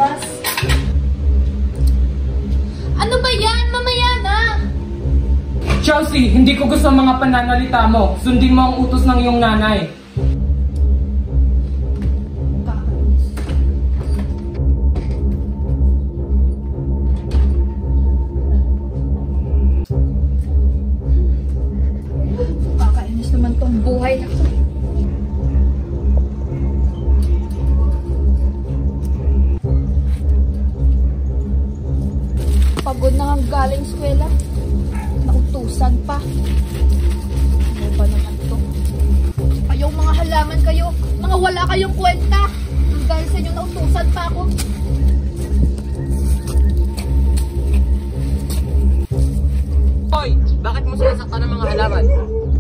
labas. Ano ba yan? Mamaya na! Chelsea, hindi ko gusto ang mga pananalita mo. Sundin mo ang utos ng iyong nanay. Kakainis naman tong buhay na to. Pagod na ang galing eskwela. Nautusan pa. Ano ba naman to? Kayong mga halaman kayo, mga wala kayong kwenta. Dahil sa inyo nautusan pa ako. Hoy! Bakit mo sinasaktan ng mga halaman?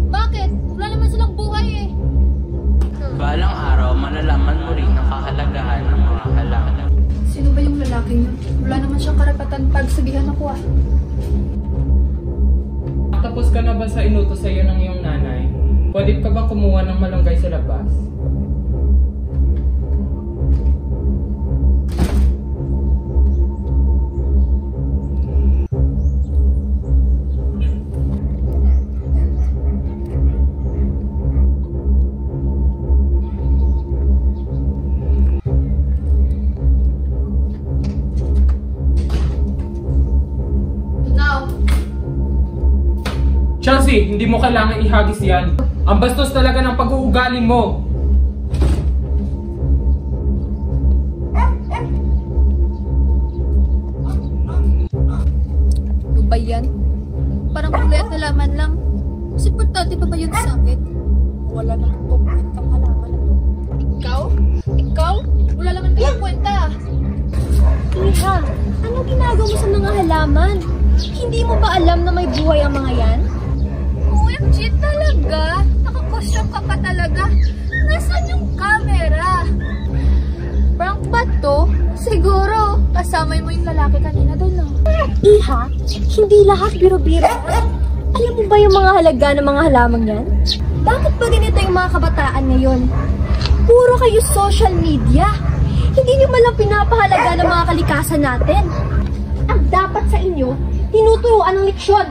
Bakit? Wala naman silang buhay eh. Balang araw, malalaman mo rin ang kahalagahan ng mga halaman. Sino ba yung lalaki niyo? Wala naman siyang karapatan pagsabihan ako ah. Tapos ka na ba sa inutos sa iyo ng iyong nanay? Pwede ka ba kumuha ng malunggay sa labas? Chelsea, hindi mo kailangan ihagis yan. Ang bastos talaga ng pag-uugali mo. Ano ba yan? Parang kulay at halaman lang. Mas importante pa ba yun sa akin? Wala naman po kwentang halaman na to. Ikaw? Ikaw? Wala naman kayong kwenta. Iha, anong ginagawa mo sa mga halaman? Hindi mo ba alam na may buhay ang mga yan? OMG talaga? Nakakosyong ka pa talaga? Nasaan yung camera? Prank ba to? Siguro, kasama mo yung lalaki kanina doon, no? Iha, hindi lahat biro-biro. Alam mo ba yung mga halaga ng mga halamang yan? Bakit ba ganito yung mga kabataan ngayon? Puro kayo social media. Hindi nyo malang pinapahalaga ng mga kalikasan natin. Ang dapat sa inyo, tinuturuan ng leksyon.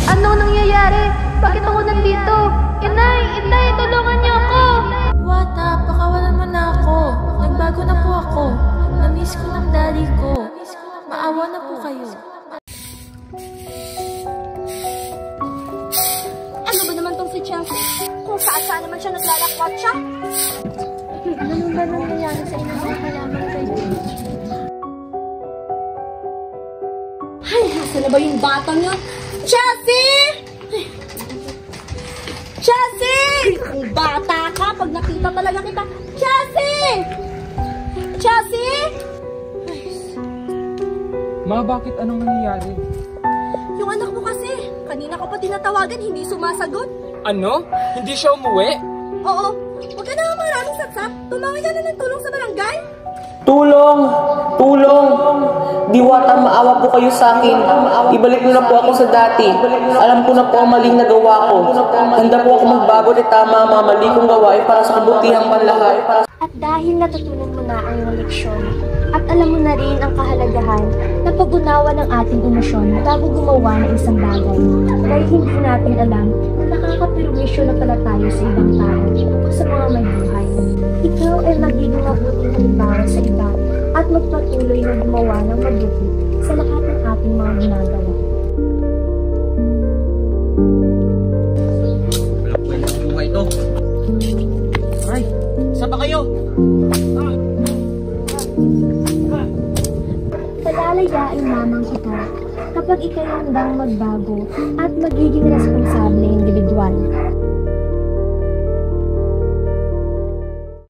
Ano nangyayari? Bakit ako nandito? Inay! Inay! Tulungan niyo ako! Wata, pakawalan mo na ako. Nagbago na po ako. Namiss ko ng daddy ko. Maawa na po kayo. Ano ba naman tong si Chelsea? Kung saan naman siya naglalakwat siya? Ano ba nangyayari sa inyo sa halaman kayo? Ay, nasa na ba yung batang yun? Chelsea! Chelsea! Ang bata ka, pag nakita talaga kita. Chelsea! Chelsea! Ma, bakit anong nangyayari? Yung anak mo kasi, kanina ko pa tinatawagan, hindi sumasagot. Ano? Hindi siya umuwi? Oo, huwag ka na maraming satsap. Tumawag ka na ng tulong sa barangay. Tulong! Tulong! Diwata, maawa po kayo sa akin. Ibalik niyo na po ako sa dati. Alam ko na po ang maling nagawa ko. Handa po ako magbago at tama ang mga mali kong gawain para sa kabutihang panlahat. At dahil natutunan mo na ang iyong leksyon, at alam mo na rin ang kahalagahan na pag-unawa ng ating emosyon bago gumawa ng isang bagay, dahil hindi natin alam na nakakapirwisyo na pala tayo sa ibang tao o sa mga may buhay. Ikaw ay magiging mabuting halimbawa sa iba at magpatuloy na gumawa ng mabuti sa lahat ng ating mga ginagawa. Walang kwenta ng buhay ito. Ay, saan ba kayo? Palalayain lamang kita kapag ikay handang magbago at magiging responsable individual.